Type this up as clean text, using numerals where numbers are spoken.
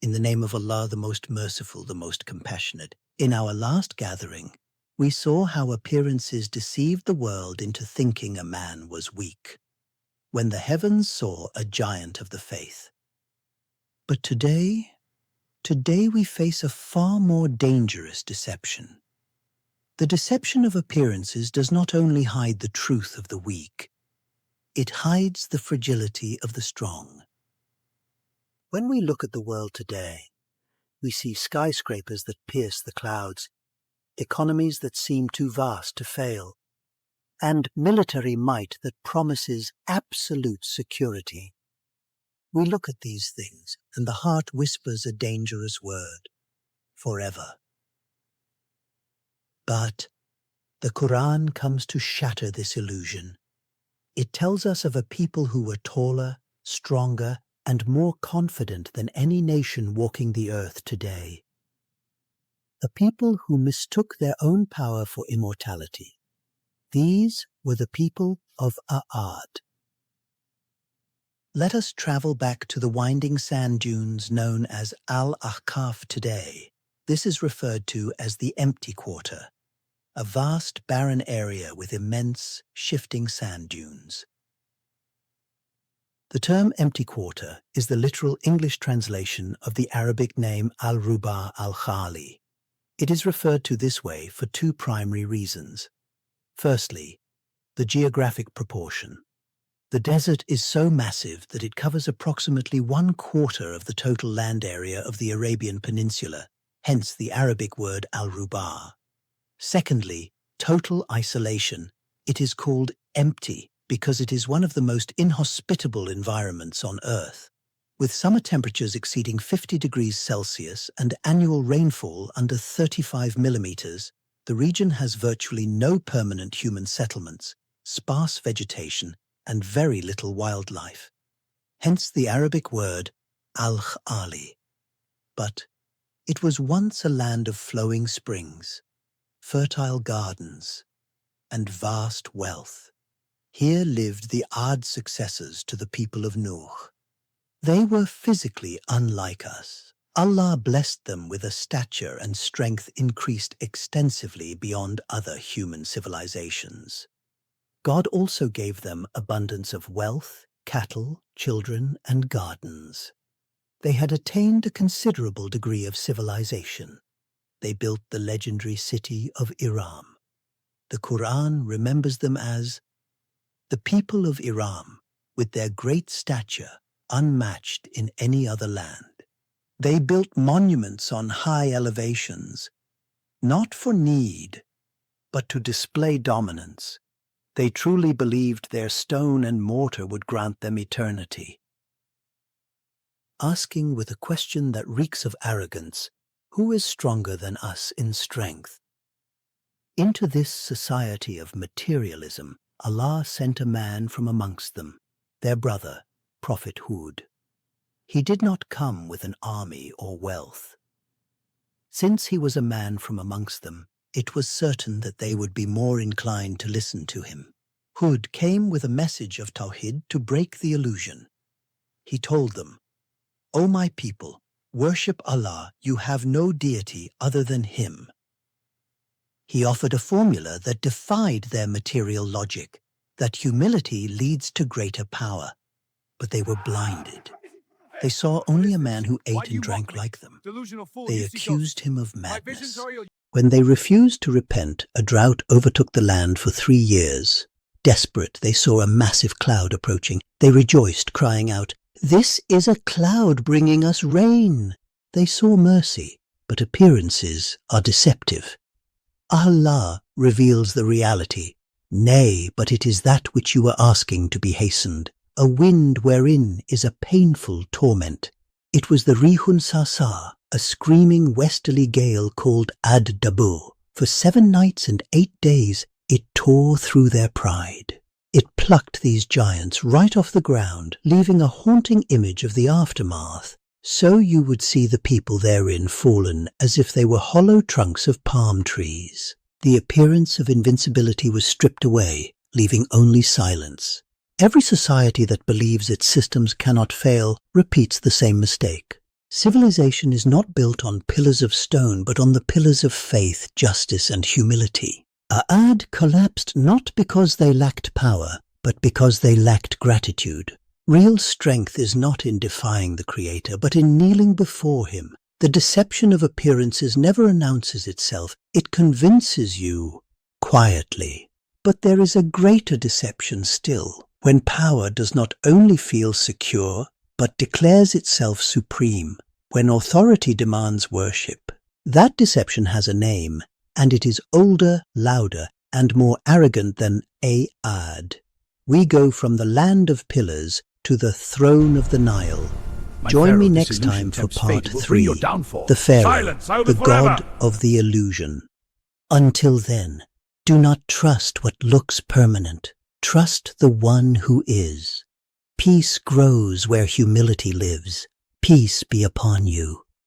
In the name of Allah, the most merciful, the most compassionate. In our last gathering, we saw how appearances deceived the world into thinking a man was weak, when the heavens saw a giant of the faith. But today we face a far more dangerous deception. The deception of appearances does not only hide the truth of the weak, it hides the fragility of the strong. When we look at the world today, we see skyscrapers that pierce the clouds, economies that seem too vast to fail, and military might that promises absolute security. We look at these things, and the heart whispers a dangerous word: forever. But the Quran comes to shatter this illusion. It tells us of a people who were taller, stronger, and more confident than any nation walking the earth today. A people who mistook their own power for immortality. These were the people of A'ad. Let us travel back to the winding sand dunes known as Al-Ahqaf today. This is referred to as the Empty Quarter, a vast barren area with immense, shifting sand dunes. The term Empty Quarter is the literal English translation of the Arabic name Al-Ruba al-Khali. It is referred to this way for two primary reasons. Firstly, the geographic proportion. The desert is so massive that it covers approximately 1/4 of the total land area of the Arabian Peninsula, hence the Arabic word al-Ruba. Secondly, total isolation. It is called empty because it is one of the most inhospitable environments on Earth. With summer temperatures exceeding 50 degrees Celsius and annual rainfall under 35 millimeters, the region has virtually no permanent human settlements, sparse vegetation, and very little wildlife. Hence the Arabic word al-Khali. But it was once a land of flowing springs, fertile gardens, and vast wealth. Here lived the Ad successors to the people of Nuh. They were physically unlike us. Allah blessed them with a stature and strength increased extensively beyond other human civilizations. God also gave them abundance of wealth, cattle, children, and gardens. They had attained a considerable degree of civilization. They built the legendary city of Iram. The Quran remembers them as the people of Iram, with their great stature unmatched in any other land. They built monuments on high elevations, not for need, but to display dominance. They truly believed their stone and mortar would grant them eternity. Asking with a question that reeks of arrogance, who is stronger than us in strength? Into this society of materialism, Allah sent a man from amongst them, their brother, Prophet Hud. He did not come with an army or wealth. Since he was a man from amongst them, it was certain that they would be more inclined to listen to him. Hud came with a message of Tawhid to break the illusion. He told them, "O my people, worship Allah, you have no deity other than Him." He offered a formula that defied their material logic, that humility leads to greater power. But they were blinded. They saw only a man who ate and drank like them. They accused him of madness. When they refused to repent, a drought overtook the land for 3 years. Desperate, they saw a massive cloud approaching. They rejoiced, crying out, "This is a cloud bringing us rain." They saw mercy, but appearances are deceptive. Allah reveals the reality. Nay, but it is that which you are asking to be hastened, a wind wherein is a painful torment. It was the Rihun Sasa, a screaming westerly gale called Ad-Dabu. For 7 nights and 8 days it tore through their pride. It plucked these giants right off the ground, leaving a haunting image of the aftermath. So you would see the people therein fallen as if they were hollow trunks of palm trees. The appearance of invincibility was stripped away, leaving only silence. Every society that believes its systems cannot fail repeats the same mistake. Civilization is not built on pillars of stone, but on the pillars of faith, justice, and humility. Aad collapsed not because they lacked power, but because they lacked gratitude. Real strength is not in defying the Creator, but in kneeling before Him. The deception of appearances never announces itself. It convinces you quietly. But there is a greater deception still, when power does not only feel secure, but declares itself supreme, when authority demands worship. That deception has a name, and it is older, louder, and more arrogant than Aad. We go from the land of pillars to the throne of the Nile. Join me next time for part 3, the Pharaoh, the god of the illusion. Until then, do not trust what looks permanent. Trust the one who is. Peace grows where humility lives. Peace be upon you.